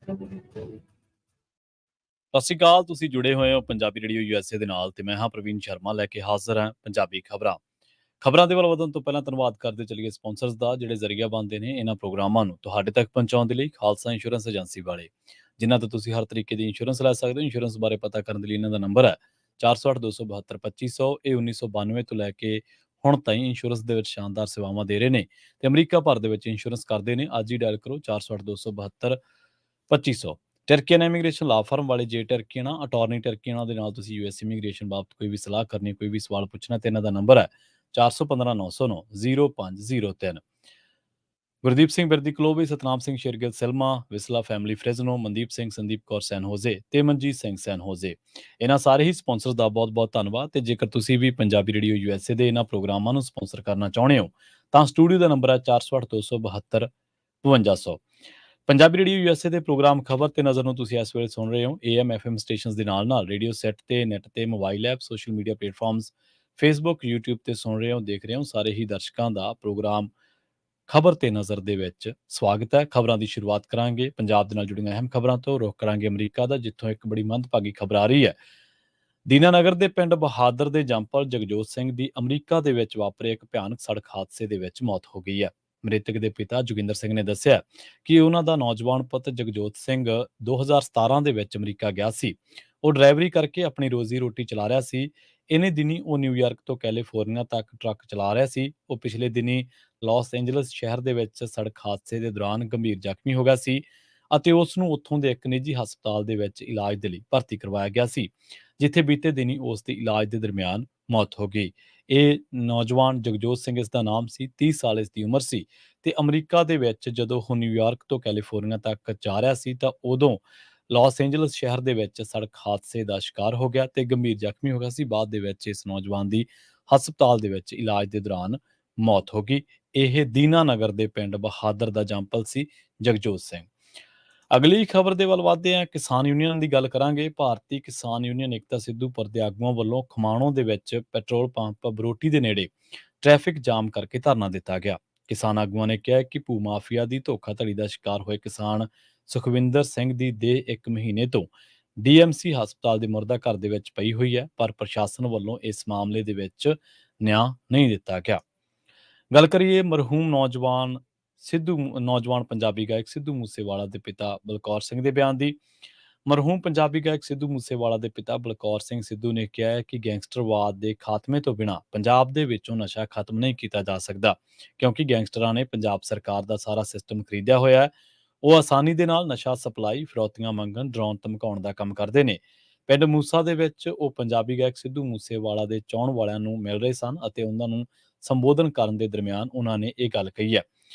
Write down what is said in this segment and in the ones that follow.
ਸਤਿ ਸ਼੍ਰੀ ਅਕਾਲ। ਤੁਸੀਂ ਜੁੜੇ ਹੋਏ ਹੋ ਪੰਜਾਬੀ ਰੇਡੀਓ ਯੂਐਸਏ ਦੇ ਨਾਲ ਤੇ ਮੈਂ ਹਾਂ ਪ੍ਰਵੀਨ ਸ਼ਰਮਾ ਲੈ ਕੇ ਹਾਜ਼ਰ ਹਾਂ ਪੰਜਾਬੀ ਖਬਰਾਂ ਦੇ ਵੱਲ ਵਧਣ ਤੋਂ ਪਹਿਲਾਂ ਧੰਨਵਾਦ ਕਰਦੇ ਚੱਲੀਏ ਸਪਾਂਸਰਸ ਦਾ ਜਿਹੜੇ ਜ਼ਰੀਆ ਬਣਦੇ ਨੇ ਇਹਨਾਂ ਪ੍ਰੋਗਰਾਮਾਂ ਨੂੰ ਤੁਹਾਡੇ ਤੱਕ ਪਹੁੰਚਾਉਣ ਦੇ ਲਈ ਖਾਲਸਾ ਇੰਸ਼ੋਰੈਂਸ ਏਜੰਸੀ ਵਾਲੇ ਜਿਨ੍ਹਾਂ ਤੋਂ ਤੁਸੀਂ ਹਰ ਤਰੀਕੇ ਦੀ ਇੰਸ਼ੋਰੈਂਸ ਲੈ ਸਕਦੇ ਹੋ। ਇੰਸ਼ੋਰੈਂਸ ਬਾਰੇ ਪਤਾ ਕਰਨ ਦੇ ਲਈ ਇਹਨਾਂ ਦਾ ਨੰਬਰ ਹੈ 408 272 2500। ਇਹ 1992 ਤੋਂ ਲੈ ਕੇ ਹੁਣ ਤਾਈਂ ਇੰਸ਼ੋਰੈਂਸ ਦੇ ਵਿੱਚ ਸ਼ਾਨਦਾਰ ਸੇਵਾਵਾਂ ਦੇ ਰਹੇ ਨੇ ਤੇ ਅਮਰੀਕਾ ਭਰ ਦੇ ਵਿੱਚ ਇੰਸ਼ੋਰੈਂਸ ਕਰਦੇ ਨੇ। ਅੱਜ ਹੀ ਡਾਇਲ ਕਰੋ 408 272 2500। ਟਰਕੀਅਨ ਇਮੀਗ੍ਰੇਸ਼ਨ ਲਾ ਫਰਮ ਵਾਲੇ ਜੇ ਟਰਕੀਅਨ ਅਟਾਰਨੀ ਟਰਕੀਅਨ ਦੇ ਨਾਲ ਤੁਸੀਂ ਯੂਐਸ ਇਮੀਗ੍ਰੇਸ਼ਨ ਬਾਬਤ ਕੋਈ ਵੀ ਸਲਾਹ ਕਰਨੀ, ਕੋਈ ਵੀ ਸਵਾਲ ਪੁੱਛਣਾ ਤੇ ਇਹਨਾਂ ਦਾ ਨੰਬਰ ਹੈ 4159090503। Gurdeep Singh Birdi Clovis, Satnam Singh Shergill Selma, Visalia family Fresno, Mandeep Singh, Sandeep Kaur San Jose ਤੇ ਮਨਜੀਤ ਸਿੰਘ ਸੈਨ ਹੋਜ਼ੇ, ਇਹਨਾਂ ਸਾਰੇ ਹੀ ਸਪਾਂਸਰਸ ਦਾ ਬਹੁਤ-ਬਹੁਤ ਧੰਨਵਾਦ। ਤੇ ਜੇਕਰ ਤੁਸੀਂ ਵੀ ਪੰਜਾਬੀ ਰੇਡੀਓ ਯੂਐਸਏ ਦੇ ਇਹਨਾਂ ਪ੍ਰੋਗਰਾਮਾਂ ਨੂੰ ਸਪਾਂਸਰ ਕਰਨਾ ਚਾਹੁੰਦੇ ਹੋ ਤਾਂ ਸਟੂਡੀਓ ਦਾ ਨੰਬਰ ਹੈ 408 272 5200। ਪੰਜਾਬੀ ਰੇਡੀਓ ਯੂਐਸਏ ਦੇ ਪ੍ਰੋਗਰਾਮ ਖਬਰ ਤੇ ਨਜ਼ਰ ਨੂੰ ਤੁਸੀਂ ਇਸ ਵੇਲੇ ਸੁਣ ਰਹੇ ਹੋ AM FM ਸਟੇਸ਼ਨਸ ਦੇ ਨਾਲ ਰੇਡੀਓ ਸੈੱਟ ਤੇ ਨੈਟ ਤੇ mobile app social media platforms Facebook YouTube ਤੇ ਸੁਣ ਰਹੇ ਹੋ, ਦੇਖ ਰਹੇ ਹੋ ਸਾਰੇ ਹੀ ਦਰਸ਼ਕਾਂ ਦਾ ਪ੍ਰੋਗਰਾਮ ਖਬਰ ਤੇ ਨਜ਼ਰ ਦੇ ਵਿੱਚ ਸਵਾਗਤ ਹੈ। ਖਬਰਾਂ ਦੀ ਸ਼ੁਰੂਆਤ ਕਰਾਂਗੇ ਪੰਜਾਬ ਦੇ ਨਾਲ ਜੁੜੀਆਂ ਅਹਿਮ ਖਬਰਾਂ ਤੋਂ। ਰੁਖ ਕਰਾਂਗੇ ਅਮਰੀਕਾ ਦਾ, ਜਿੱਥੋਂ ਇੱਕ ਬੜੀ ਮੰਦਭਾਗੀ ਖਬਰ ਆ ਰਹੀ ਹੈ। ਦੀਨਾਨਗਰ ਦੇ ਪਿੰਡ ਬਹਾਦਰ ਦੇ ਜੰਪਲ ਜਗਜੋਤ ਸਿੰਘ ਦੀ ਅਮਰੀਕਾ ਦੇ ਵਿੱਚ ਵਾਪਰੇ ਇੱਕ ਭਿਆਨਕ ਸੜਕ ਹਾਦਸੇ ਦੇ ਵਿੱਚ ਮੌਤ ਹੋ ਗਈ ਹੈ। ਮ੍ਰਿਤਕ ਦੇ ਪਿਤਾ ਜੋਗਿੰਦਰ ਸਿੰਘ ਨੇ ਦੱਸਿਆ ਕਿ ਉਹਨਾਂ ਦਾ ਨੌਜਵਾਨ ਪੁੱਤ ਜਗਜੋਤ ਸਿੰਘ 2017 ਦੇ ਵਿੱਚ ਅਮਰੀਕਾ ਗਿਆ ਸੀ। ਉਹ ਡਰਾਈਵਰੀ ਕਰਕੇ ਆਪਣੀ ਰੋਜ਼ੀ ਰੋਟੀ ਚਲਾ ਰਿਹਾ ਸੀ। ਇਨੇ ਦਿਨੀ ਉਹ ਨਿਊਯਾਰਕ ਤੋਂ ਕੈਲੀਫੋਰਨੀਆ ਤੱਕ ਟਰੱਕ ਚਲਾ ਰਿਹਾ ਸੀ। ਉਹ ਪਿਛਲੇ ਦਿਨੀ ਲਾਸ ਐਂਜਲਸ ਸ਼ਹਿਰ ਦੇ ਵਿੱਚ ਸੜਕ ਹਾਦਸੇ ਦੇ ਦੌਰਾਨ ਗੰਭੀਰ ਜ਼ਖਮੀ ਹੋ ਗਿਆ ਸੀ ਅਤੇ ਉਸ ਨੂੰ ਉੱਥੋਂ ਦੇ ਇੱਕ ਨਿੱਜੀ ਹਸਪਤਾਲ ਦੇ ਵਿੱਚ ਇਲਾਜ ਦੇ ਲਈ ਭਰਤੀ ਕਰਵਾਇਆ ਗਿਆ ਸੀ, ਜਿੱਥੇ ਬੀਤੇ ਦਿਨੀ ਉਸ ਦੀ ਇਲਾਜ ਦੇ ਦਰਮਿਆਨ ਮੌਤ ਹੋ ਗਈ। ਇਹ ਨੌਜਵਾਨ ਜਗਜੋਤ ਸਿੰਘ ਇਸ ਦਾ ਨਾਮ ਸੀ, 30 ਸਾਲ ਇਸ ਦੀ ਉਮਰ ਸੀ ਤੇ ਅਮਰੀਕਾ ਦੇ ਵਿੱਚ ਜਦੋਂ ਉਹ ਨਿਊਯਾਰਕ ਤੋਂ ਕੈਲੀਫੋਰਨੀਆ ਤੱਕ ਜਾ ਰਿਹਾ ਸੀ ਤਾਂ ਉਦੋਂ ਲਾਸ ਐਂਜਲਸ ਸ਼ਹਿਰ ਦੇ ਵਿੱਚ ਸੜਕ ਹਾਦਸੇ ਦਾ ਸ਼ਿਕਾਰ ਹੋ ਗਿਆ ਤੇ ਗੰਭੀਰ ਜ਼ਖਮੀ ਹੋ ਗਿਆ ਸੀ। ਬਾਅਦ ਦੇ ਵਿੱਚ ਇਸ ਨੌਜਵਾਨ ਦੀ ਹਸਪਤਾਲ ਦੇ ਵਿੱਚ ਇਲਾਜ ਦੇ ਦੌਰਾਨ ਮੌਤ ਹੋ ਗਈ। ਇਹ ਦੀਨਾਨਗਰ ਦੇ ਪਿੰਡ ਬਹਾਦਰ ਦਾ ਜੰਪਲ ਸੀ ਜਗਜੋਤ ਸਿੰਘ। ਅਗਲੀ ਖਬਰ ਦੇ ਵੱਲ ਵਧਦੇ ਹਾਂ। ਕਿਸਾਨ ਯੂਨੀਅਨ ਦੀ ਗੱਲ ਕਰਾਂਗੇ। ਭਾਰਤੀ ਕਿਸਾਨ ਯੂਨੀਅਨ ਏਕਤਾ ਸਿੱਧੂਪੁਰ ਦੇ ਆਗੂਆਂ ਵੱਲੋਂ ਖਮਾਣੋਂ ਦੇ ਵਿੱਚ ਪੈਟਰੋਲ ਪੰਪ ਬਰੋਟੀ ਦੇ ਨੇੜੇ ਟ੍ਰੈਫਿਕ ਜਾਮ ਕਰਕੇ ਧਰਨਾ ਦਿੱਤਾ ਗਿਆ। ਕਿਸਾਨ ਆਗੂਆਂ ਨੇ ਕਿਹਾ ਕਿ ਭੂ ਮਾਫੀਆ ਦੀ ਧੋਖਾਧੜੀ ਦਾ ਸ਼ਿਕਾਰ ਹੋਏ ਕਿਸਾਨ ਸੁਖਵਿੰਦਰ ਸਿੰਘ ਦੀ ਦੇਹ 1 ਮਹੀਨੇ ਤੋਂ ਡੀਐਮਸੀ ਹਸਪਤਾਲ ਦੇ ਮੁਰਦਾ ਘਰ ਦੇ ਵਿੱਚ ਪਈ ਹੋਈ ਹੈ, ਪਰ ਪ੍ਰਸ਼ਾਸਨ ਵੱਲੋਂ ਇਸ ਮਾਮਲੇ ਦੇ ਵਿੱਚ ਨਿਆਂ ਨਹੀਂ ਦਿੱਤਾ ਗਿਆ। ਗੱਲ ਕਰੀਏ ਮਰਹੂਮ ਨੌਜਵਾਨ ਪੰਜਾਬੀ ਗਾਇਕ ਸਿੱਧੂ ਮੂਸੇਵਾਲਾ ਦੇ ਪਿਤਾ ਬਲਕੌਰ ਸਿੰਘ ਦੇ ਬਿਆਨ ਦੀ। ਮਰਹੂਮ ਪੰਜਾਬੀ ਗਾਇਕ ਸਿੱਧੂ ਮੂਸੇਵਾਲਾ ਦੇ ਪਿਤਾ ਬਲਕੌਰ ਸਿੰਘ ਸਿੱਧੂ ਨੇ ਕਿਹਾ ਹੈ ਕਿ ਗੈਂਗਸਟਰਵਾਦ ਦੇ ਖਾਤਮੇ ਤੋਂ ਬਿਨਾਂ ਪੰਜਾਬ ਦੇ ਵਿੱਚੋਂ ਨਸ਼ਾ ਖਤਮ ਨਹੀਂ ਕੀਤਾ ਜਾ ਸਕਦਾ, ਕਿਉਂਕਿ ਗੈਂਗਸਟਰਾਂ ਨੇ ਪੰਜਾਬ ਸਰਕਾਰ ਦਾ ਸਾਰਾ ਸਿਸਟਮ ਖਰੀਦਿਆ ਹੋਇਆ ਹੈ। ਉਹ ਆਸਾਨੀ ਦੇ ਨਾਲ ਨਸ਼ਾ ਸਪਲਾਈ, ਫਿਰੌਤੀਆਂ ਮੰਗਣ, ਡਰਾਉਣ ਧਮਕਾਉਣ ਦਾ ਕੰਮ ਕਰਦੇ ਨੇ। ਪਿੰਡ ਮੂਸਾ ਦੇ ਵਿੱਚ ਉਹ ਪੰਜਾਬੀ ਗਾਇਕ ਸਿੱਧੂ ਮੂਸੇਵਾਲਾ ਦੇ ਚਾਹਣ ਵਾਲਿਆਂ ਨੂੰ ਮਿਲ ਰਹੇ ਸਨ ਅਤੇ ਉਹਨਾਂ ਨੂੰ ਸੰਬੋਧਨ ਕਰਨ ਦੇ ਦਰਮਿਆਨ ਉਹਨਾਂ ਨੇ ਇਹ ਗੱਲ ਕਹੀ ਹੈ।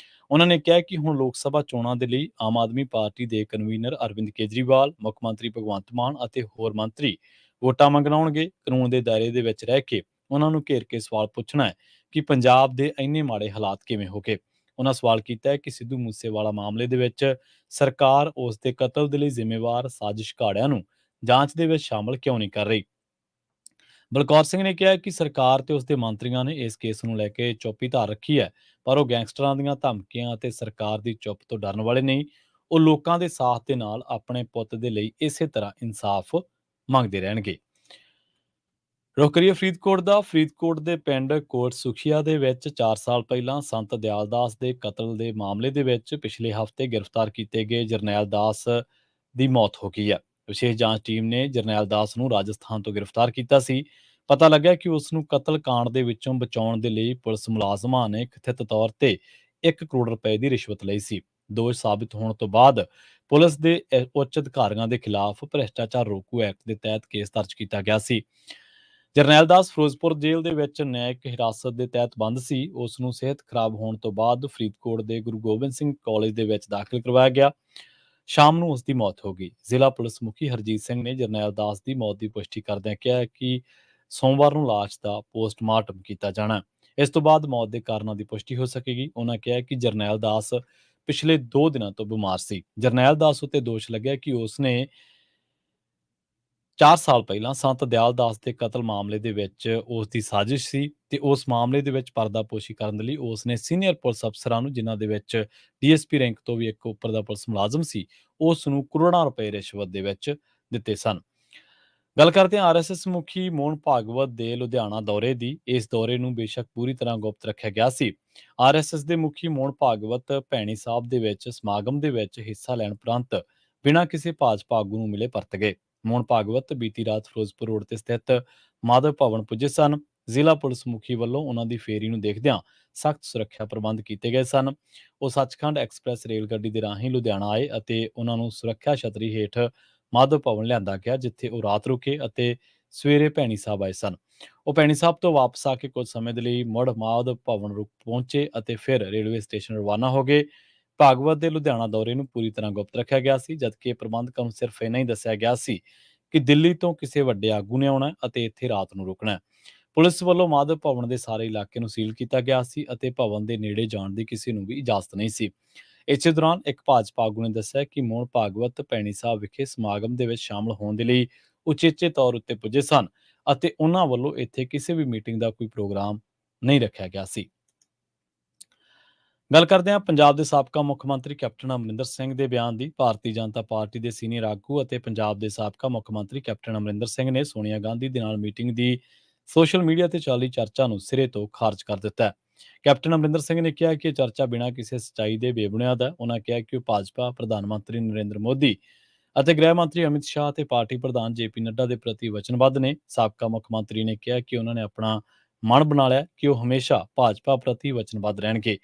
ਉਹਨਾਂ ਨੇ ਕਿਹਾ ਕਿ ਹੁਣ ਲੋਕ ਸਭਾ ਚੋਣਾਂ ਦੇ ਲਈ ਆਮ ਆਦਮੀ ਪਾਰਟੀ ਦੇ ਕਨਵੀਨਰ ਅਰਵਿੰਦ ਕੇਜਰੀਵਾਲ, ਮੁੱਖ ਮੰਤਰੀ ਭਗਵੰਤ ਮਾਨ ਅਤੇ ਹੋਰ ਮੰਤਰੀ ਵੋਟਾਂ ਮੰਗਣ ਆਉਣਗੇ। ਕਾਨੂੰਨ ਦੇ ਦਾਇਰੇ ਦੇ ਵਿੱਚ ਰਹਿ ਕੇ ਉਹਨਾਂ ਨੂੰ ਘੇਰ ਕੇ ਸਵਾਲ ਪੁੱਛਣਾ ਹੈ ਕਿ ਪੰਜਾਬ ਦੇ ਇੰਨੇ ਮਾੜੇ ਹਾਲਾਤ ਕਿਵੇਂ ਹੋ ਗਏ। ਉਹਨਾਂ ਸਵਾਲ ਕੀਤਾ ਹੈ ਕਿ ਸਿੱਧੂ ਮੂਸੇਵਾਲਾ ਮਾਮਲੇ ਦੇ ਵਿੱਚ ਸਰਕਾਰ ਉਸ ਦੇ ਕਤਲ ਦੇ ਲਈ ਜ਼ਿੰਮੇਵਾਰ ਸਾਜ਼ਿਸ਼ ਘਾੜਿਆਂ ਨੂੰ ਜਾਂਚ ਦੇ ਵਿੱਚ ਸ਼ਾਮਲ ਕਿਉਂ ਨਹੀਂ ਕਰ ਰਹੀ। ਬਲਕੌਰ ਸਿੰਘ ਨੇ ਕਿਹਾ ਕਿ ਸਰਕਾਰ ਤੇ ਉਸ ਦੇ ਮੰਤਰੀਆਂ ਨੇ ਇਸ ਕੇਸ ਨੂੰ ਲੈ ਕੇ ਚੁੱਪੀ ਧਾਰ ਰੱਖੀ ਹੈ, ਪਰ ਉਹ ਗੈਂਗਸਟਰਾਂ ਦੀਆਂ ਧਮਕੀਆਂ ਅਤੇ ਸਰਕਾਰ ਦੀ ਚੁੱਪ ਤੋਂ ਡਰਨ ਵਾਲੇ ਨਹੀਂ। ਉਹ ਲੋਕਾਂ ਦੇ ਸਾਥ ਦੇ ਨਾਲ ਆਪਣੇ ਪੁੱਤ ਦੇ ਲਈ ਇਸੇ ਤਰ੍ਹਾਂ ਇਨਸਾਫ ਮੰਗਦੇ ਰਹਿਣਗੇ। ਰੁਖ ਕਰੀਏ ਫਰੀਦਕੋਟ ਦਾ। ਫਰੀਦਕੋਟ ਦੇ ਪਿੰਡ ਕੋਟ ਸੁਖੀਆ ਦੇ ਵਿੱਚ 4 ਸਾਲ ਪਹਿਲਾਂ ਸੰਤ ਦਿਆਲ ਦਾਸ ਦੇ ਕਤਲ ਦੇ ਮਾਮਲੇ ਦੇ ਵਿੱਚ ਪਿਛਲੇ ਹਫ਼ਤੇ ਗ੍ਰਿਫਤਾਰ ਕੀਤੇ ਗਏ ਜਰਨੈਲ ਦਾਸ ਦੀ ਮੌਤ ਹੋ ਗਈ ਹੈ। ਵਿਸ਼ੇਸ਼ ਜਾਂਚ ਟੀਮ ਨੇ ਜਰਨੈਲ ਦਾਸ ਨੂੰ ਰਾਜਸਥਾਨ ਤੋਂ ਗ੍ਰਿਫਤਾਰ ਕੀਤਾ ਸੀ। ਪਤਾ ਲੱਗਿਆ ਕਿ ਉਸ ਨੂੰ ਕਤਲ ਕਾਂਡ ਦੇ ਵਿੱਚੋਂ ਬਚਾਉਣ ਦੇ ਲਈ ਪੁਲਿਸ ਮੁਲਾਜ਼ਮਾਂ ਨੇ ਕਥਿਤ ਤੌਰ ਤੇ 1 ਕਰੋੜ ਰੁਪਏ ਦੀ ਰਿਸ਼ਵਤ ਲਈ ਸੀ। ਦੋਸ਼ ਸਾਬਿਤ ਹੋਣ ਤੋਂ ਬਾਅਦ ਪੁਲਿਸ ਦੇ ਉੱਚ ਅਧਿਕਾਰੀਆਂ ਦੇ ਖਿਲਾਫ ਭ੍ਰਿਸ਼ਟਾਚਾਰ ਰੋਕੂ ਐਕਟ ਦੇ ਤਹਿਤ ਕੇਸ ਦਰਜ ਕੀਤਾ ਗਿਆ ਸੀ। ਜਰਨੈਲ ਦਾਸ ਫਿਰੋਜ਼ਪੁਰ ਜੇਲ੍ਹ ਦੇ ਵਿੱਚ ਨਿਆਇਕ ਹਿਰਾਸਤ ਦੇ ਤਹਿਤ ਬੰਦ ਸੀ। ਉਸ ਨੂੰ ਸਿਹਤ ਖਰਾਬ ਹੋਣ ਤੋਂ ਬਾਅਦ ਫਰੀਦਕੋਟ ਦੇ ਗੁਰੂ ਗੋਬਿੰਦ ਸਿੰਘ ਕਾਲਜ ਦੇ ਵਿੱਚ ਦਾਖਲ ਕਰਵਾਇਆ ਗਿਆ। ਸ਼ਾਮ ਨੂੰ ਉਸ ਦੀ ਮੌਤ ਹੋ ਗਈ। ਜ਼ਿਲ੍ਹਾ ਪੁਲਿਸ ਮੁਖੀ ਹਰਜੀਤ ਸਿੰਘ ਨੇ ਜਰਨੈਲ ਦਾਸ ਦੀ ਮੌਤ ਦੀ ਪੁਸ਼ਟੀ ਕਰਦਿਆਂ ਕਿਹਾ ਕਿ ਸੋਮਵਾਰ ਨੂੰ ਲਾਸ਼ ਦਾ ਪੋਸਟਮਾਰਟਮ ਕੀਤਾ ਜਾਣਾ। ਇਸ ਤੋਂ ਬਾਅਦ ਮੌਤ ਦੇ ਕਾਰਨਾਂ ਦੀ ਪੁਸ਼ਟੀ ਹੋ ਸਕੇਗੀ। ਉਹਨਾਂ ਕਿਹਾ ਕਿ ਜਰਨੈਲ ਦਾਸ ਪਿਛਲੇ 2 ਦਿਨਾਂ ਤੋਂ ਬਿਮਾਰ ਸੀ। ਜਰਨੈਲ ਦਾਸ ਉੱਤੇ ਦੋਸ਼ ਲੱਗਿਆ ਕਿ ਉਸਨੇ 4 ਸਾਲ ਪਹਿਲਾਂ ਸੰਤ ਦਿਆਲ ਦਾਸ ਦੇ ਕਤਲ ਮਾਮਲੇ ਦੇ ਵਿੱਚ ਉਸ ਦੀ ਸਾਜ਼ਿਸ਼ ਸੀ ਤੇ ਉਸ ਮਾਮਲੇ ਦੇ ਵਿੱਚ ਪਰਦਾਪੋਸ਼ੀ ਕਰਨ ਦੇ ਲਈ ਉਸ ਨੇ ਸੀਨੀਅਰ ਪੁਲਿਸ ਅਫਸਰਾਂ ਨੂੰ, ਜਿਨ੍ਹਾਂ ਦੇ ਵਿੱਚ ਡੀਐਸਪੀ ਰੈਂਕ ਤੋਂ ਵੀ ਇੱਕ ਉੱਪਰ ਦਾ ਪੁਲਿਸ ਮੁਲਾਜ਼ਮ ਸੀ, ਉਸ ਨੂੰ ਕਰੋੜਾਂ ਰੁਪਏ ਰਿਸ਼ਵਤ ਦੇ ਵਿੱਚ ਦਿੱਤੇ ਸਨ। ਗੱਲ ਕਰਦੇ ਹਾਂ ਆਰਐਸਐਸ ਮੁਖੀ ਮੋਹਨ ਭਾਗਵਤ ਦੇ ਲੁਧਿਆਣਾ ਦੌਰੇ ਦੀ। ਇਸ ਦੌਰੇ ਨੂੰ ਬੇਸ਼ੱਕ ਪੂਰੀ ਤਰ੍ਹਾਂ ਗੁਪਤ ਰੱਖਿਆ ਗਿਆ ਸੀ। ਆਰਐਸਐਸ ਦੇ ਮੁਖੀ ਮੋਹਨ ਭਾਗਵਤ ਭੈਣੀ ਸਾਹਿਬ ਦੇ ਵਿੱਚ ਸਮਾਗਮ ਦੇ ਵਿੱਚ ਹਿੱਸਾ ਲੈਣ ਉਪਰੰਤ ਬਿਨਾਂ ਕਿਸੇ ਭਾਜਪਾ ਆਗੂ ਨੂੰ ਮਿਲੇ ਪਰਤ ਗਏ। ਮੋਹਨ ਭਾਗਵਤ ਬੀਤੀ ਰਾਤ ਫਿਰੋਜ਼ਪੁਰ ਰੋਡ ਤੇ ਸਥਿਤ ਮਾਧਵ ਭਵਨ ਪੁੱਜੇ ਸਨ। ਜ਼ਿਲ੍ਹਾ ਪੁਲਿਸ ਮੁਖੀ ਵੱਲੋਂ ਉਹਨਾਂ ਦੀ ਫੇਰੀ ਨੂੰ ਦੇਖਦਿਆਂ ਸਖਤ ਸੁਰੱਖਿਆ ਪ੍ਰਬੰਧ ਕੀਤੇ ਗਏ ਸਨ। ਉਹ ਸੱਚਖੰਡ ਐਕਸਪ੍ਰੈਸ ਰੇਲ ਗੱਡੀ ਦੇ ਰਾਹੀਂ ਲੁਧਿਆਣਾ ਆਏ ਅਤੇ ਉਹਨਾਂ ਨੂੰ ਸੁਰੱਖਿਆ ਛਤਰੀ ਹੇਠ ਮਾਧਵ ਭਵਨ ਲਿਆਂਦਾ ਗਿਆ, ਜਿੱਥੇ ਉਹ ਰਾਤ ਰੁਕੇ ਅਤੇ ਸਵੇਰੇ ਭੈਣੀ ਸਾਹਿਬ ਆਏ ਸਨ। ਉਹ ਭੈਣੀ ਸਾਹਿਬ ਤੋਂ ਵਾਪਸ ਆ ਕੇ ਕੁਝ ਸਮੇਂ ਦੇ ਲਈ ਮੁੜ ਮਾਧਵ ਭਵਨ ਰੁਕ ਪਹੁੰਚੇ ਅਤੇ ਫਿਰ ਰੇਲਵੇ ਸਟੇਸ਼ਨ ਰਵਾਨਾ ਹੋ ਗਏ। ਭਾਗਵਤ ਦੇ ਲੁਧਿਆਣਾ ਦੌਰੇ ਨੂੰ ਪੂਰੀ ਤਰ੍ਹਾਂ ਗੁਪਤ ਰੱਖਿਆ ਗਿਆ ਸੀ, ਜਦਕਿ ਪ੍ਰਬੰਧਕਾਂ ਨੂੰ ਸਿਰਫ ਇੰਨਾ ਹੀ ਦੱਸਿਆ ਗਿਆ ਸੀ ਕਿ ਦਿੱਲੀ ਤੋਂ ਕਿਸੇ ਵੱਡੇ ਆਗੂ ਨੇ ਆਉਣਾ ਅਤੇ ਇੱਥੇ ਰਾਤ ਨੂੰ ਰੁਕਣਾ ਹੈ। ਪੁਲਿਸ ਵੱਲੋਂ ਮਾਧਵ ਭਵਨ ਦੇ ਸਾਰੇ ਇਲਾਕੇ ਨੂੰ ਸੀਲ ਕੀਤਾ ਗਿਆ ਸੀ ਅਤੇ ਭਵਨ ਦੇ ਨੇੜੇ ਜਾਣ ਦੀ ਕਿਸੇ ਨੂੰ ਵੀ ਇਜਾਜ਼ਤ ਨਹੀਂ ਸੀ। ਇਸੇ ਦੌਰਾਨ ਇੱਕ ਭਾਜਪਾ ਆਗੂ ਨੇ ਦੱਸਿਆ ਕਿ ਮੋਹਨ ਭਾਗਵਤ ਭੈਣੀ ਸਾਹਿਬ ਵਿਖੇ ਸਮਾਗਮ ਦੇ ਵਿੱਚ ਸ਼ਾਮਲ ਹੋਣ ਦੇ ਲਈ ਉਚੇਚੇ ਤੌਰ ਉੱਤੇ ਪੁੱਜੇ ਸਨ ਅਤੇ ਉਹਨਾਂ ਵੱਲੋਂ ਇੱਥੇ ਕਿਸੇ ਵੀ ਮੀਟਿੰਗ ਦਾ ਕੋਈ ਪ੍ਰੋਗਰਾਮ ਨਹੀਂ ਰੱਖਿਆ ਗਿਆ ਸੀ। ਗੱਲ ਕਰਦੇ ਹਾਂ ਪੰਜਾਬ ਦੇ ਸਾਬਕਾ ਮੁੱਖ ਮੰਤਰੀ ਕੈਪਟਨ ਅਮਰਿੰਦਰ ਸਿੰਘ ਦੇ ਬਿਆਨ ਦੀ। ਭਾਰਤੀ ਜਨਤਾ ਪਾਰਟੀ ਦੇ ਸੀਨੀਅਰ ਆਗੂ ਅਤੇ ਪੰਜਾਬ ਦੇ ਸਾਬਕਾ ਮੁੱਖ ਮੰਤਰੀ ਕੈਪਟਨ ਅਮਰਿੰਦਰ ਸਿੰਘ ਨੇ ਸੋਨੀਆ ਗਾਂਧੀ ਦੇ ਨਾਲ ਮੀਟਿੰਗ ਦੀ ਸੋਸ਼ਲ ਮੀਡੀਆ ਤੇ ਚੱਲੀ ਚਰਚਾ ਨੂੰ ਸਿਰੇ ਤੋਂ ਖਾਰਜ ਕਰ ਦਿੱਤਾ ਹੈ। ਕੈਪਟਨ ਅਮਰਿੰਦਰ ਸਿੰਘ ਨੇ ਕਿਹਾ ਕਿ ਇਹ ਚਰਚਾ ਬਿਨਾਂ ਕਿਸੇ ਸੱਚਾਈ ਦੇ ਬੇਬੁਨਿਆਦ ਹੈ। ਉਹਨਾਂ ਕਿਹਾ ਕਿ ਉਹ ਭਾਜਪਾ ਪ੍ਰਧਾਨ ਮੰਤਰੀ ਨਰਿੰਦਰ ਮੋਦੀ ਅਤੇ ਗ੍ਰਹਿ ਮੰਤਰੀ ਅਮਿਤ ਸ਼ਾਹ ਅਤੇ ਪਾਰਟੀ ਪ੍ਰਧਾਨ ਜੇਪੀ ਨੱਡਾ ਦੇ ਪ੍ਰਤੀ ਵਚਨਬੱਧ ਨੇ। ਸਾਬਕਾ ਮੁੱਖ ਮੰਤਰੀ ਨੇ ਕਿਹਾ ਕਿ ਉਹਨਾਂ ਨੇ ਆਪਣਾ ਮਨ ਬਣਾ ਲਿਆ ਕਿ ਉਹ ਹਮੇਸ਼ਾ ਭਾਜਪਾ ਪ੍ਰਤੀ ਵਚਨਬੱਧ ਰਹਿਣਗੇ।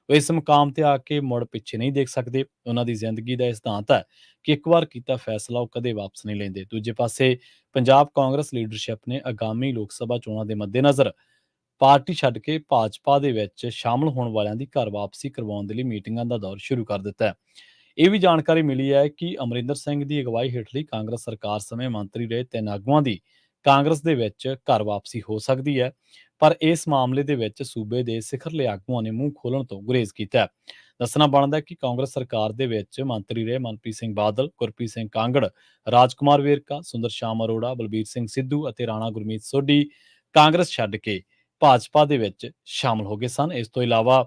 ਉਹ ਇਸ ਮੁਕਾਮ ਤੇ ਆ ਕੇ ਮੁੜ ਪਿੱਛੇ ਨਹੀਂ ਦੇਖ ਸਕਦੇ। ਉਹਨਾਂ ਦੀ ਜ਼ਿੰਦਗੀ ਦਾ ਇਹ ਸਿਧਾਂਤ ਹੈ ਕਿ ਇੱਕ ਵਾਰ ਕੀਤਾ ਫੈਸਲਾ ਉਹ ਕਦੇ ਵਾਪਸ ਨਹੀਂ ਲੈਂਦੇ। ਦੂਜੇ ਪਾਸੇ ਪੰਜਾਬ ਕਾਂਗਰਸ ਲੀਡਰਸ਼ਿਪ ਨੇ ਆਗਾਮੀ ਲੋਕ ਸਭਾ ਚੋਣਾਂ ਦੇ ਮੱਦੇਨਜ਼ਰ ਪਾਰਟੀ ਛੱਡ ਕੇ ਭਾਜਪਾ ਦੇ ਵਿੱਚ ਸ਼ਾਮਲ ਹੋਣ ਵਾਲਿਆਂ ਦੀ ਘਰ ਵਾਪਸੀ ਕਰਵਾਉਣ ਦੇ ਲਈ ਮੀਟਿੰਗਾਂ ਦਾ ਦੌਰ ਸ਼ੁਰੂ ਕਰ ਦਿੱਤਾ ਹੈ। ਇਹ ਵੀ ਜਾਣਕਾਰੀ ਮਿਲੀ ਹੈ ਕਿ ਅਮਰਿੰਦਰ ਸਿੰਘ ਦੀ ਅਗਵਾਈ ਹੇਠਲੀ ਕਾਂਗਰਸ ਸਰਕਾਰ ਸਮੇਂ ਮੰਤਰੀ ਰਹੇ 3 ਆਗੂਆਂ ਦੀ ਕਾਂਗਰਸ ਦੇ ਵਿੱਚ ਘਰ ਵਾਪਸੀ ਹੋ ਸਕਦੀ ਹੈ, ਪਰ ਇਸ ਮਾਮਲੇ ਦੇ ਵਿੱਚ ਸੂਬੇ ਦੇ ਸਿਖਰਲੇ ਆਗੂਆਂ ਨੇ ਮੂੰਹ ਖੋਲਣ ਤੋਂ ਗੁਰੇਜ਼ ਕੀਤਾ ਹੈ। ਦੱਸਣਾ ਬਣਦਾ ਹੈ ਕਿ ਕਾਂਗਰਸ ਸਰਕਾਰ ਦੇ ਵਿੱਚ ਮੰਤਰੀ ਰਹੇ ਮਨਪ੍ਰੀਤ ਸਿੰਘ ਬਾਦਲ, ਗੁਰਪ੍ਰੀਤ ਸਿੰਘ ਕਾਂਗੜ, ਰਾਜਕੁਮਾਰ ਵੇਰਕਾ, ਸੁੰਦਰ ਸ਼ਾਮ ਅਰੋੜਾ, ਬਲਬੀਰ ਸਿੰਘ ਸਿੱਧੂ ਅਤੇ ਰਾਣਾ ਗੁਰਮੀਤ ਸੋਢੀ ਕਾਂਗਰਸ ਛੱਡ ਕੇ ਭਾਜਪਾ ਦੇ ਵਿੱਚ ਸ਼ਾਮਲ ਹੋ ਗਏ ਸਨ। ਇਸ ਤੋਂ ਇਲਾਵਾ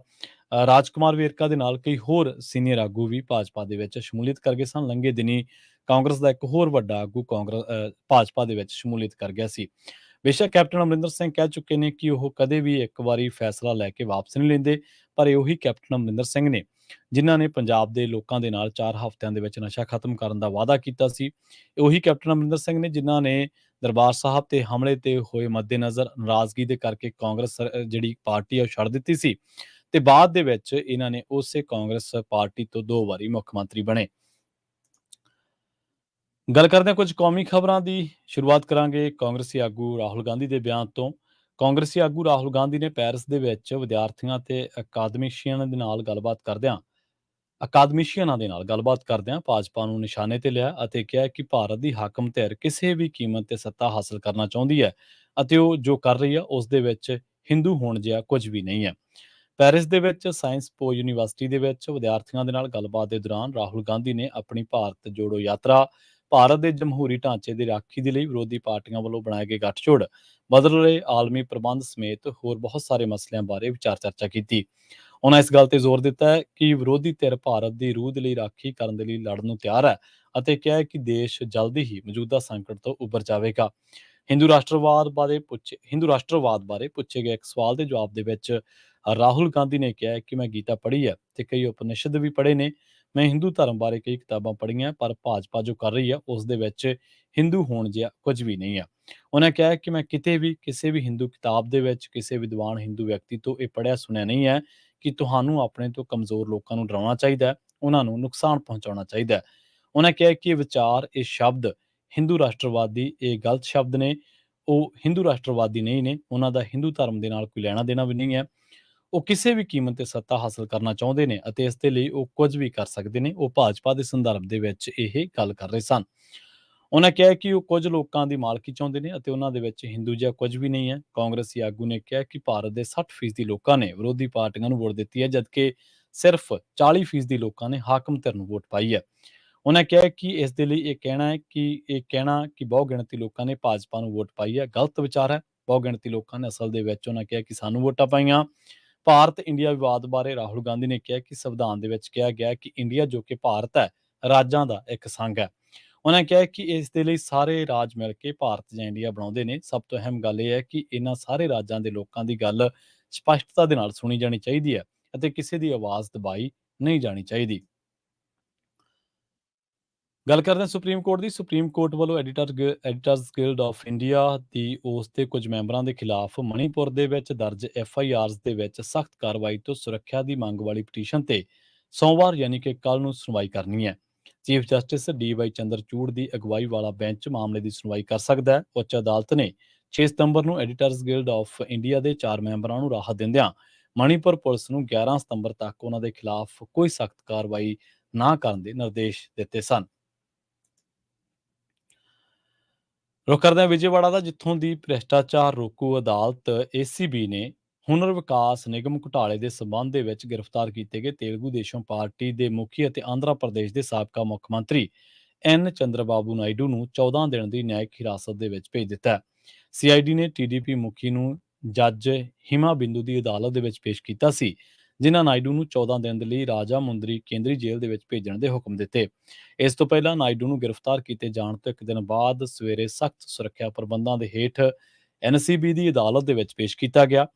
ਰਾਜਕੁਮਾਰ ਵੇਰਕਾ ਦੇ ਨਾਲ ਕਈ ਹੋਰ ਸੀਨੀਅਰ ਆਗੂ ਵੀ ਭਾਜਪਾ ਦੇ ਵਿੱਚ ਸ਼ਮੂਲੀਅਤ ਕਰ ਗਏ ਸਨ। ਲੰਘੇ ਦਿਨੀ ਕਾਂਗਰਸ ਦਾ ਇੱਕ ਹੋਰ ਵੱਡਾ ਆਗੂ ਭਾਜਪਾ ਦੇ ਵਿੱਚ ਸ਼ਮੂਲੀਅਤ ਕਰ ਗਿਆ ਸੀ। ਬੇਸ਼ੱਕ ਕੈਪਟਨ ਅਮਰਿੰਦਰ ਸਿੰਘ ਕਹਿ ਚੁੱਕੇ ਨੇ ਕਿ ਉਹ ਕਦੇ ਵੀ ਇੱਕ ਵਾਰੀ ਫੈਸਲਾ ਲੈ ਕੇ ਵਾਪਸ ਨਹੀਂ ਲੈਂਦੇ, ਪਰ ਇਹ ਉਹੀ ਕੈਪਟਨ ਅਮਰਿੰਦਰ ਸਿੰਘ ਨੇ ਜਿਨ੍ਹਾਂ ਨੇ ਪੰਜਾਬ ਦੇ ਲੋਕਾਂ ਦੇ ਨਾਲ 4 ਹਫ਼ਤਿਆਂ ਦੇ ਵਿੱਚ ਨਸ਼ਾ ਖਤਮ ਕਰਨ ਦਾ ਵਾਅਦਾ ਕੀਤਾ ਸੀ। ਇਹ ਉਹੀ ਕੈਪਟਨ ਅਮਰਿੰਦਰ ਸਿੰਘ ਨੇ ਜਿਨ੍ਹਾਂ ਨੇ ਦਰਬਾਰ ਸਾਹਿਬ ਤੇ ਹਮਲੇ ਤੇ ਹੋਏ ਮੱਦੇਨਜ਼ਰ ਨਾਰਾਜ਼ਗੀ ਦੇ ਕਰਕੇ ਕਾਂਗਰਸ ਜਿਹੜੀ ਪਾਰਟੀ ਆ ਉਹ ਛੱਡ ਦਿੱਤੀ ਸੀ ਤੇ ਬਾਅਦ ਦੇ ਵਿੱਚ ਇਹਨਾਂ ਨੇ ਉਸੇ ਕਾਂਗਰਸ ਪਾਰਟੀ ਤੋਂ 2 ਵਾਰੀ ਮੁੱਖ ਮੰਤਰੀ ਬਣੇ। ਗੱਲ ਕਰਦੇ ਹਾਂ ਕੁਝ ਕੌਮੀ ਖਬਰਾਂ ਦੀ। ਸ਼ੁਰੂਆਤ ਕਰਾਂਗੇ ਕਾਂਗਰਸੀ ਆਗੂ ਰਾਹੁਲ ਗਾਂਧੀ ਦੇ ਬਿਆਨ ਤੋਂ। ਕਾਂਗਰਸੀ ਆਗੂ ਰਾਹੁਲ ਗਾਂਧੀ ਨੇ ਪੈਰਿਸ ਦੇ ਵਿੱਚ ਵਿਦਿਆਰਥੀਆਂ ਤੇ ਅਕਾਦਮਿਸ਼ੀਅਨਾਂ ਦੇ ਨਾਲ ਗੱਲਬਾਤ ਕਰਦਿਆਂ ਭਾਜਪਾ ਨੂੰ ਨਿਸ਼ਾਨੇ ਤੇ ਲਿਆ ਅਤੇ ਕਿਹਾ ਕਿ ਭਾਰਤ ਦੀ ਹਾਕਮ ਧਿਰ ਕਿਸੇ ਵੀ ਕੀਮਤ ਤੇ ਸੱਤਾ ਹਾਸਲ ਕਰਨਾ ਚਾਹੁੰਦੀ ਹੈ ਅਤੇ ਉਹ ਜੋ ਕਰ ਰਹੀ ਹੈ ਉਸ ਦੇ ਵਿੱਚ ਹਿੰਦੂ ਹੋਣ ਜਿਹਾ ਕੁਝ ਵੀ ਨਹੀਂ ਹੈ। ਪੈਰਿਸ ਦੇ ਵਿੱਚ ਸਾਇੰਸ ਪੋ ਯੂਨੀਵਰਸਿਟੀ ਦੇ ਵਿੱਚ ਵਿਦਿਆਰਥੀਆਂ ਦੇ ਨਾਲ ਗੱਲਬਾਤ ਦੇ ਦੌਰਾਨ ਰਾਹੁਲ ਗਾਂਧੀ ਨੇ ਆਪਣੀ ਭਾਰਤ ਜੋੜੋ ਯਾਤਰਾ, ਭਾਰਤ ਦੇ ਜਮਹੂਰੀ ਢਾਂਚੇ ਦੀ ਰਾਖੀ ਦੇ ਲਈ ਵਿਰੋਧੀ ਪਾਰਟੀਆਂ ਵੱਲੋਂ ਬਣਾਏ ਗਏ ਗੱਠਜੋੜ, ਬਦਲ ਰਹੇ ਆਲਮੀ ਪ੍ਰਬੰਧ ਸਮੇਤ ਹੋਰ ਬਹੁਤ ਸਾਰੇ ਮਸਲਿਆਂ ਬਾਰੇ ਵਿਚਾਰ ਚਰਚਾ ਕੀਤੀ। ਉਹਨਾਂ ਇਸ ਗੱਲ ਤੇ ਜ਼ੋਰ ਦਿੱਤਾ ਹੈ ਕਿ ਵਿਰੋਧੀ ਧਿਰ ਭਾਰਤ ਦੀ ਰੂਹ ਦੇ ਲਈ ਰਾਖੀ ਕਰਨ ਦੇ ਲਈ ਲੜਨ ਨੂੰ ਤਿਆਰ ਹੈ ਅਤੇ ਕਿਹਾ ਹੈ ਕਿ ਦੇਸ਼ ਜਲਦੀ ਹੀ ਮੌਜੂਦਾ ਸੰਕਟ ਤੋਂ ਉੱਭਰ ਜਾਵੇਗਾ। ਹਿੰਦੂ ਰਾਸ਼ਟਰਵਾਦ ਬਾਰੇ ਪੁੱਛੇ ਗਏ ਇੱਕ ਸਵਾਲ ਦੇ ਜਵਾਬ ਦੇ ਵਿੱਚ ਰਾਹੁਲ ਗਾਂਧੀ ਨੇ ਕਿਹਾ ਹੈ ਕਿ ਮੈਂ ਗੀਤਾ ਪੜ੍ਹੀ ਹੈ ਤੇ ਕਈ ਉਪਨਿਸ਼ਦ ਵੀ ਪੜ੍ਹੇ ਨੇ। ਮੈਂ ਹਿੰਦੂ ਧਰਮ ਬਾਰੇ ਕਈ ਕਿਤਾਬਾਂ ਪੜ੍ਹੀਆਂ, ਪਰ ਭਾਜਪਾ ਜੋ ਕਰ ਰਹੀ ਹੈ ਉਸ ਦੇ ਵਿੱਚ ਹਿੰਦੂ ਹੋਣ ਜਿਹਾ ਕੁਝ ਵੀ ਨਹੀਂ ਹੈ। ਉਹਨਾਂ ਕਿਹਾ ਕਿ ਮੈਂ ਕਿਤੇ ਵੀ ਕਿਸੇ ਵੀ ਹਿੰਦੂ ਕਿਤਾਬ ਦੇ ਵਿੱਚ ਕਿਸੇ ਵਿਦਵਾਨ ਹਿੰਦੂ ਵਿਅਕਤੀ ਤੋਂ ਇਹ ਪੜ੍ਹਿਆ ਸੁਣਿਆ ਨਹੀਂ ਹੈ ਕਿ ਤੁਹਾਨੂੰ ਆਪਣੇ ਤੋਂ ਕਮਜ਼ੋਰ ਲੋਕਾਂ ਨੂੰ ਡਰਾਉਣਾ ਚਾਹੀਦਾ ਹੈ, ਉਹਨਾਂ ਨੂੰ ਨੁਕਸਾਨ ਪਹੁੰਚਾਉਣਾ ਚਾਹੀਦਾ ਹੈ। ਉਹਨਾਂ ਕਿਹਾ ਕਿ ਇਹ ਵਿਚਾਰ, ਇਹ ਸ਼ਬਦ ਹਿੰਦੂ ਰਾਸ਼ਟਰਵਾਦੀ, ਇਹ ਗਲਤ ਸ਼ਬਦ ਨੇ। ਉਹ ਹਿੰਦੂ ਰਾਸ਼ਟਰਵਾਦੀ ਨਹੀਂ ਨੇ, ਉਹਨਾਂ ਦਾ ਹਿੰਦੂ ਧਰਮ ਦੇ ਨਾਲ ਕੋਈ ਲੈਣਾ ਦੇਣਾ ਵੀ ਨਹੀਂ ਹੈ। ਉਹ ਕਿਸੇ ਵੀ ਕੀਮਤ ਤੇ ਸੱਤਾ ਹਾਸਲ ਕਰਨਾ ਚਾਹੁੰਦੇ ਨੇ ਅਤੇ ਇਸ ਦੇ ਲਈ ਉਹ ਕੁਝ ਵੀ ਕਰ ਸਕਦੇ ਨੇ। ਉਹ ਭਾਜਪਾ ਦੇ ਸੰਦਰਭ ਦੇ ਵਿੱਚ ਇਹ ਗੱਲ ਕਰ ਰਹੇ ਸਨ। ਉਹਨਾਂ ਕਿਹਾ ਕਿ ਉਹ ਕੁਝ ਲੋਕਾਂ ਦੀ ਮਾਲਕੀ ਚਾਹੁੰਦੇ ਨੇ ਅਤੇ ਉਹਨਾਂ ਦੇ ਵਿੱਚ ਹਿੰਦੂ ਜਿਹਾ ਕੁਝ ਵੀ ਨਹੀਂ ਹੈ। ਕਾਂਗਰਸੀ ਆਗੂ ਨੇ ਕਿਹਾ ਕਿ ਭਾਰਤ ਦੇ 60% ਲੋਕਾਂ ਨੇ ਵਿਰੋਧੀ ਪਾਰਟੀਆਂ ਨੂੰ ਵੋਟ ਦਿੱਤੀ ਹੈ, ਜਦਕਿ ਸਿਰਫ 40% ਲੋਕਾਂ ਨੇ ਹਾਕਮ ਧਿਰ ਨੂੰ ਵੋਟ ਪਾਈ ਹੈ। ਉਹਨਾਂ ਕਿਹਾ ਕਿ ਇਸ ਦੇ ਲਈ ਇਹ ਕਹਿਣਾ ਕਿ ਬਹੁ ਗਿਣਤੀ ਲੋਕਾਂ ਨੇ ਭਾਜਪਾ ਨੂੰ ਵੋਟ ਪਾਈ ਹੈ, ਗਲਤ ਵਿਚਾਰ ਹੈ। ਬਹੁ ਗਿਣਤੀ ਲੋਕਾਂ ਨੇ ਅਸਲ ਦੇ ਵਿੱਚ ਉਹਨਾਂ ਕਿਹਾ ਕਿ ਸਾਨੂੰ ਵੋਟਾਂ ਪਾਈਆਂ। ਭਾਰਤ ਇੰਡੀਆ ਵਿਵਾਦ ਬਾਰੇ ਰਾਹੁਲ ਗਾਂਧੀ ਨੇ ਕਿਹਾ ਕਿ ਸੰਵਿਧਾਨ ਦੇ ਵਿੱਚ ਕਿਹਾ ਗਿਆ ਕਿ ਇੰਡੀਆ ਜੋ ਕਿ ਭਾਰਤ ਹੈ, ਰਾਜਾਂ ਦਾ ਇੱਕ ਸੰਘ ਹੈ। ਉਹਨਾਂ ਕਿਹਾ ਕਿ ਇਸ ਦੇ ਲਈ ਸਾਰੇ ਰਾਜ ਮਿਲ ਕੇ ਭਾਰਤ ਜਾਂ ਇੰਡੀਆ ਬਣਾਉਂਦੇ ਨੇ। ਸਭ ਤੋਂ ਅਹਿਮ ਗੱਲ ਇਹ ਹੈ ਕਿ ਇਹਨਾਂ ਸਾਰੇ ਰਾਜਾਂ ਦੇ ਲੋਕਾਂ ਦੀ ਗੱਲ ਸਪਸ਼ਟਤਾ ਦੇ ਨਾਲ ਸੁਣੀ ਜਾਣੀ ਚਾਹੀਦੀ ਹੈ ਅਤੇ ਕਿਸੇ ਦੀ ਆਵਾਜ਼ ਦਬਾਈ ਨਹੀਂ ਜਾਣੀ ਚਾਹੀਦੀ। ਗੱਲ ਕਰਦੇ ਹਾਂ ਸੁਪਰੀਮ ਕੋਰਟ ਦੀ। ਸੁਪਰੀਮ ਕੋਰਟ ਵੱਲੋਂ ਐਡੀਟਰਜ਼ ਗਿਲਡ ਆਫ ਇੰਡੀਆ ਦੀ ਉਸ ਦੇ ਕੁਝ ਮੈਂਬਰਾਂ ਦੇ ਖਿਲਾਫ ਮਣੀਪੁਰ ਦੇ ਵਿੱਚ ਦਰਜ FIRs ਦੇ ਵਿੱਚ ਸਖਤ ਕਾਰਵਾਈ ਤੋਂ ਸੁਰੱਖਿਆ ਦੀ ਮੰਗ ਵਾਲੀ ਪਟੀਸ਼ਨ ਤੇ ਸੋਮਵਾਰ ਯਾਨੀ ਕਿ ਕੱਲ ਨੂੰ ਸੁਣਵਾਈ ਕਰਨੀ ਹੈ। ਚੀਫ ਜਸਟਿਸ DY ਚੰਦਰਚੂੜ ਦੀ ਅਗਵਾਈ ਵਾਲਾ ਬੈਂਚ ਮਾਮਲੇ ਦੀ ਸੁਣਵਾਈ ਕਰ ਸਕਦਾ ਹੈ। ਉੱਚ ਅਦਾਲਤ ਨੇ 6 ਸਤੰਬਰ ਨੂੰ ਐਡੀਟਰਜ਼ ਗਿਲਡ ਆਫ ਇੰਡੀਆ ਦੇ 4 ਮੈਂਬਰਾਂ ਨੂੰ ਰਾਹਤ ਦਿੰਦਿਆਂ ਮਣੀਪੁਰ ਪੁਲਿਸ ਨੂੰ 11 ਸਤੰਬਰ ਤੱਕ ਉਹਨਾਂ ਦੇ ਖਿਲਾਫ ਕੋਈ ਸਖਤ ਕਾਰਵਾਈ ਨਾ ਕਰਨ ਦੇ ਨਿਰਦੇਸ਼ ਦਿੱਤੇ ਸਨ। ਰੁੱਖ ਕਰਦੇ ਹਾਂ ਵਿਜੇਵਾੜਾ ਦਾ, ਜਿੱਥੋਂ ਦੀ ਭ੍ਰਿਸ਼ਟਾਚਾਰ ਰੋਕੂ ਅਦਾਲਤ ACB ਨੇ ਹੁਨਰ ਵਿਕਾਸ ਨਿਗਮ ਘੁਟਾਲੇ ਦੇ ਸਬੰਧ ਦੇ ਵਿੱਚ ਗ੍ਰਿਫਤਾਰ ਕੀਤੇ ਗਏ ਤੇਲਗੂ ਦੇਸ਼ਮ ਪਾਰਟੀ ਦੇ ਮੁਖੀ ਅਤੇ ਆਂਧਰਾ ਪ੍ਰਦੇਸ਼ ਦੇ ਸਾਬਕਾ ਮੁੱਖ ਮੰਤਰੀ N ਚੰਦਰਬਾਬੂ ਨਾਇਡੂ ਨੂੰ 14 ਦਿਨ ਦੀ ਨਿਆਇਕ ਹਿਰਾਸਤ ਦੇ ਵਿੱਚ ਭੇਜ ਦਿੱਤਾ ਹੈ। CID ਨੇ TDP ਮੁਖੀ ਨੂੰ ਜੱਜ ਹਿਮਾ ਬਿੰਦੂ ਦੀ ਅਦਾਲਤ ਦੇ ਵਿੱਚ ਪੇਸ਼ ਕੀਤਾ ਸੀ, ਜਿਨ੍ਹਾਂ ਨਾਇਡੂ ਨੂੰ 14 ਦਿਨ ਦੇ ਲਈ ਰਾਜਾ ਮੁੰਦਰੀ ਕੇਂਦਰੀ ਜੇਲ੍ਹ ਦੇ ਵਿੱਚ ਭੇਜਣ ਦੇ ਹੁਕਮ ਦਿੱਤੇ। ਇਸ ਤੋਂ ਪਹਿਲਾਂ ਨਾਇਡੂ ਨੂੰ ਗ੍ਰਿਫਤਾਰ ਕੀਤੇ ਜਾਣ ਤੋਂ ਇੱਕ ਦਿਨ ਬਾਅਦ ਸਵੇਰੇ ਸਖਤ ਸੁਰੱਖਿਆ ਪ੍ਰਬੰਧਾਂ ਦੇ ਹੇਠ NCB ਦੀ ਅਦਾਲਤ ਦੇ ਵਿੱਚ ਪੇਸ਼ ਕੀਤਾ ਗਿਆ।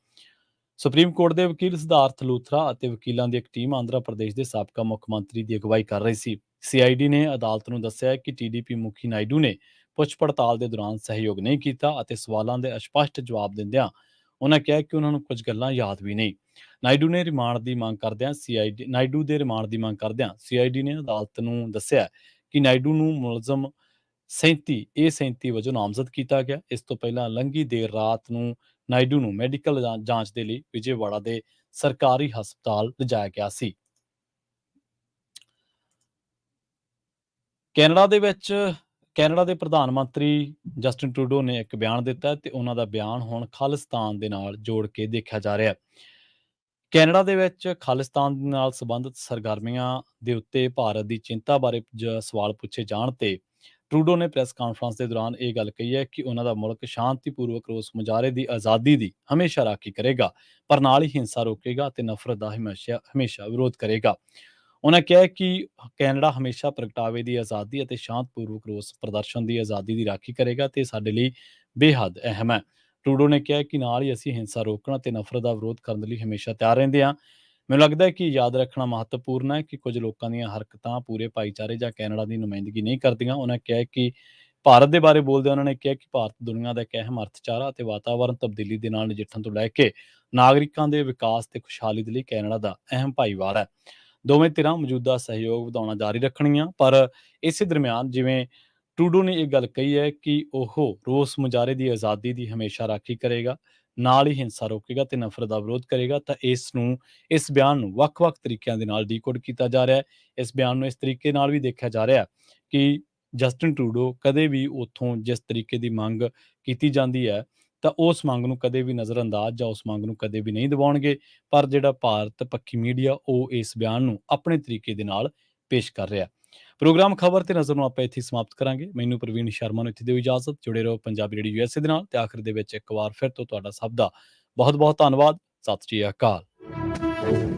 ਸੁਪਰੀਮ ਕੋਰਟ ਦੇ ਵਕੀਲ ਸਿਧਾਰਥ ਲੂਥਰਾ ਅਤੇ ਵਕੀਲਾਂ ਦੀ ਇੱਕ ਟੀਮ ਆਂਧਰਾ ਪ੍ਰਦੇਸ਼ ਦੇ ਸਾਬਕਾ ਮੁੱਖ ਮੰਤਰੀ ਦੀ ਅਗਵਾਈ ਕਰ ਰਹੀ ਸੀ। CID ਨੇ ਅਦਾਲਤ ਨੂੰ ਦੱਸਿਆ ਕਿ TDP ਮੁਖੀ ਨਾਇਡੂ ਨੇ ਪੁੱਛ ਪੜਤਾਲ ਦੇ ਦੌਰਾਨ ਸਹਿਯੋਗ ਨਹੀਂ ਕੀਤਾ ਅਤੇ ਸਵਾਲਾਂ ਦੇ ਅਸਪਸ਼ਟ ਜਵਾਬ ਦਿੰਦਿਆਂ ਉਹਨਾਂ ਕਿਹਾ ਕਿ ਉਹਨਾਂ ਨੂੰ ਕੁਝ ਗੱਲਾਂ ਯਾਦ ਵੀ ਨਹੀਂ। ਨਾਇਡੂ ਦੇ ਰਿਮਾਂਡ ਦੀ ਮੰਗ ਕਰਦਿਆਂ CID ਨੇ ਅਦਾਲਤ ਨੂੰ ਦੱਸਿਆ ਕਿ ਨਾਇਡੂ ਨੂੰ ਮੁਲਜ਼ਮ 37 ਵਜੋਂ ਨਾਮਜ਼ਦ ਕੀਤਾ ਗਿਆ। ਇਸ ਤੋਂ ਪਹਿਲਾਂ ਲੰਘੀ ਦੇਰ ਰਾਤ ਨੂੰ ਨਾਇਡੂ ਨੂੰ ਮੈਡੀਕਲ ਜਾਂਚ ਦੇ ਲਈ ਵਿਜੇਵਾੜਾ ਦੇ ਸਰਕਾਰੀ ਹਸਪਤਾਲ ਲਿਜਾਇਆ ਗਿਆ ਸੀ। ਕੈਨੇਡਾ ਦੇ ਪ੍ਰਧਾਨ ਮੰਤਰੀ ਜਸਟਿਨ ਟਰੂਡੋ ਨੇ ਇੱਕ ਬਿਆਨ ਦਿੱਤਾ ਤੇ ਉਹਨਾਂ ਦਾ ਬਿਆਨ ਹੁਣ ਖਾਲਿਸਤਾਨ ਦੇ ਨਾਲ ਜੋੜ ਕੇ ਦੇਖਿਆ ਜਾ ਰਿਹਾ ਹੈ। ਕੈਨੇਡਾ ਦੇ ਵਿੱਚ ਖਾਲਿਸਤਾਨ ਨਾਲ ਸੰਬੰਧਿਤ ਸਰਗਰਮੀਆਂ ਦੇ ਉੱਤੇ ਭਾਰਤ ਦੀ ਚਿੰਤਾ ਬਾਰੇ ਸਵਾਲ ਪੁੱਛੇ ਜਾਣ ਤੇ ਟਰੂਡੋ ਨੇ ਪ੍ਰੈਸ ਕਾਨਫਰੰਸ ਦੇ ਦੌਰਾਨ ਇਹ ਗੱਲ ਕਹੀ ਹੈ ਕਿ ਉਹਨਾਂ ਦਾ ਮੁਲਕ ਸ਼ਾਂਤੀਪੂਰਵਕ ਰੋਸ ਮੁਜ਼ਾਹਰੇ ਦੀ ਆਜ਼ਾਦੀ ਦੀ ਹਮੇਸ਼ਾ ਰਾਖੀ ਕਰੇਗਾ, ਪਰ ਨਾਲ ਹੀ ਹਿੰਸਾ ਰੋਕੇਗਾ ਤੇ ਨਫ਼ਰਤ ਦਾ ਹਮੇਸ਼ਾ ਵਿਰੋਧ ਕਰੇਗਾ। ਉਹਨਾਂ ਕਿਹਾ ਕਿ ਕੈਨੇਡਾ ਹਮੇਸ਼ਾ ਪ੍ਰਗਟਾਵੇ ਦੀ ਆਜ਼ਾਦੀ ਅਤੇ ਸ਼ਾਂਤਪੂਰਵਕ ਰੋਸ ਪ੍ਰਦਰਸ਼ਨ ਦੀ ਆਜ਼ਾਦੀ ਦੀ ਰਾਖੀ ਕਰੇਗਾ ਤੇ ਸਾਡੇ ਲਈ ਬੇਹੱਦ ਅਹਿਮ ਹੈ। ਟਰੂਡੋ ਨੇ ਕਿਹਾ ਕਿ ਨਾਲ ਹੀ ਅਸੀਂ ਹਿੰਸਾ ਰੋਕਣ ਅਤੇ ਨਫ਼ਰਤ ਦਾ ਵਿਰੋਧ ਕਰਨ ਲਈ ਹਮੇਸ਼ਾ ਤਿਆਰ ਰਹਿੰਦੇ ਹਾਂ। ਮੈਨੂੰ ਲੱਗਦਾ ਹੈ ਕਿ ਯਾਦ ਰੱਖਣਾ ਮਹੱਤਵਪੂਰਨ ਹੈ ਕਿ ਕੁਝ ਲੋਕਾਂ ਦੀਆਂ ਹਰਕਤਾਂ ਪੂਰੇ ਭਾਈਚਾਰੇ ਜਾਂ ਕੈਨੇਡਾ ਦੀ ਨੁਮਾਇੰਦਗੀ ਨਹੀਂ ਕਰਦੀਆਂ। ਉਹਨਾਂ ਕਿਹਾ ਕਿ ਭਾਰਤ ਦੇ ਬਾਰੇ ਬੋਲਦੇ ਉਹਨਾਂ ਨੇ ਕਿਹਾ ਕਿ ਭਾਰਤ ਦੁਨੀਆ ਦਾ ਇੱਕ ਅਹਿਮ ਅਰਥਚਾਰਾ ਅਤੇ ਵਾਤਾਵਰਣ ਤਬਦੀਲੀ ਦੇ ਨਾਲ ਨਜਿੱਠਣ ਤੋਂ ਲੈ ਕੇ ਨਾਗਰਿਕਾਂ ਦੇ ਵਿਕਾਸ ਤੇ ਖੁਸ਼ਹਾਲੀ ਦੇ ਲਈ ਕੈਨੇਡਾ ਦਾ ਅਹਿਮ ਭਾਈਵਾਲ ਹੈ। ਦੋਵੇਂ ਧਿਰਾਂ ਮੌਜੂਦਾ ਸਹਿਯੋਗ ਵਧਾਉਣਾ ਜਾਰੀ ਰੱਖਣਗੀਆਂ, ਪਰ ਇਸੇ ਦਰਮਿਆਨ ਜਿਵੇਂ ਟਰੂਡੋ ਨੇ ਇਹ ਗੱਲ ਕਹੀ ਹੈ ਕਿ ਉਹ ਰੋਸ ਮੁਜ਼ਾਹਰੇ ਦੀ ਆਜ਼ਾਦੀ ਦੀ ਹਮੇਸ਼ਾ ਰਾਖੀ ਕਰੇਗਾ, ਨਾਲ ਹੀ ਹਿੰਸਾ ਰੋਕੇਗਾ ਤੇ ਨਫ਼ਰਤ ਦਾ ਵਿਰੋਧ ਕਰੇਗਾ, ਤਾਂ ਇਸ ਬਿਆਨ ਨੂੰ ਵੱਖ-ਵੱਖ ਤਰੀਕਿਆਂ ਦੇ ਨਾਲ ਡੀਕੋਡ ਕੀਤਾ ਜਾ ਰਿਹਾ ਹੈ। ਇਸ ਬਿਆਨ ਨੂੰ ਇਸ ਤਰੀਕੇ ਨਾਲ ਵੀ ਦੇਖਿਆ ਜਾ ਰਿਹਾ ਕਿ ਜਸਟਿਨ ਟਰੂਡੋ ਕਦੇ ਵੀ ਉੱਥੋਂ ਜਿਸ ਤਰੀਕੇ ਦੀ ਮੰਗ ਕੀਤੀ ਜਾਂਦੀ ਹੈ ਤਾਂ ਉਸ ਮੰਗ ਨੂੰ ਕਦੇ ਵੀ ਨਜ਼ਰਅੰਦਾਜ਼ ਜਾਂ ਉਸ ਮੰਗ ਨੂੰ ਕਦੇ ਵੀ ਨਹੀਂ ਦਬਾਉਣਗੇ, ਪਰ ਜਿਹੜਾ ਭਾਰਤ ਪੱਖੀ ਮੀਡੀਆ ਉਹ ਇਸ ਬਿਆਨ ਨੂੰ ਆਪਣੇ ਤਰੀਕੇ ਦੇ ਨਾਲ ਪੇਸ਼ ਕਰ ਰਿਹਾ। ਪ੍ਰੋਗਰਾਮ ਖਬਰ ਤੇ ਨਜ਼ਰ ਨੂੰ ਆਪਾਂ ਇੱਥੇ ਸਮਾਪਤ ਕਰਾਂਗੇ। ਮੈਨੂੰ ਪ੍ਰਵੀਨ ਸ਼ਰਮਾ ਨੂੰ ਇੱਥੇ ਦਿਓ ਇਜਾਜ਼ਤ। ਜੁੜੇ ਰਹੋ ਪੰਜਾਬੀ ਰੇਡੀਓ USA ਦੇ ਨਾਲ ਤੇ ਆਖਰ ਦੇ ਵਿੱਚ ਇੱਕ ਵਾਰ ਫਿਰ ਤੋਂ ਤੁਹਾਡਾ ਸਭ ਦਾ ਬਹੁਤ ਬਹੁਤ ਧੰਨਵਾਦ। ਸਤਿ ਸ਼੍ਰੀ ਅਕਾਲ।